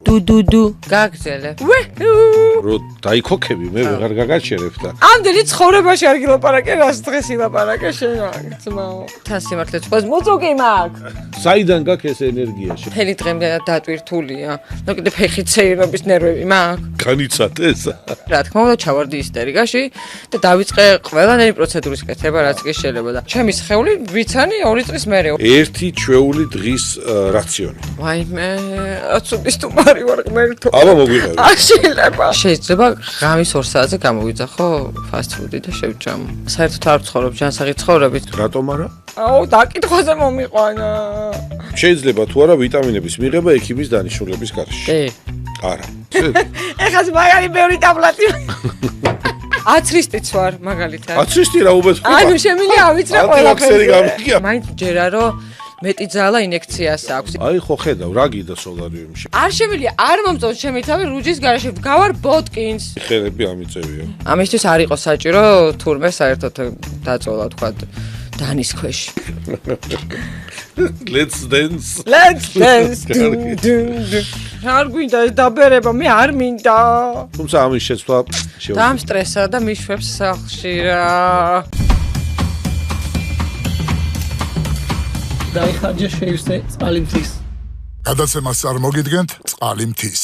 დუ გაგზელე რო დაიქოქები მე ვეღარ გაგაჩერებ და ამდენი ცხოვრებაში არ გილაპარაკე რას დღეს ილაპარაკე შენ ძმაო თან სიმართლე თქვას მოწოგი მაგ საიდან გაქვს ეს ენერგია შენ მთელი დღემდე დატვირთულია ნუ კიდე ფეხით ცეირობის ნერვები მაგ განიცადეს რა თქმა უნდა ჩავარდი ისტერიკაში და დავიწყე ყველანაირი პროცედურის კეთება რაც კი შეიძლება და ჩემი სხეული ვიცანი 2 წლის მერე ერთი ჩვეული დღის რაციონი ვაიმე აცუდის თუ მარი ვარ ღმერთო აბა მოგვიყევი არ შეიძლება შეიძლება ღამის 2 საათზე გამოვიძახო ფასტ ფუდი და შევჭამო საერთოდ არ ვცხოვრობ ჯანსაღი ცხოვრებით რატომ არა აუ დაკითხვაზე მომიყვანა შეიძლება თუ არა ვიტამინების მიღება ექიმის დანიშნულების გარშე არა ეხლა მაგარი ბევრი ტაბლეტი აცრისტიც ვარ მაგალითად აცრისტი რა უბესხება ანუ შემიძლია ავიცრა ყველაფერი ყველაფერზე გამიგია მაინც ჯერა რომ მეტი ძალა ინექციას აქვს აი ხო ხედავ რა გიდა სოლარიუმში არ შემიძლია არ მომწონს ჩემი თავი რუჯის garaშე გავარ ბოტკინს ხელები ამიწევია ამისთვის არ იყო საჭირო თურმე საერთოდ დაწოლა თქვა დანის ქვეშ let's dance არ გვინდა ეს დაბერება მე არ მინდა თუმცა ამის შეცვლა დამსტრესა და მიშვებს სახლში რა დაიხარჯა შეივსე წყალი მთის გადაცემას წარმოგიდგენთ წყალი მთის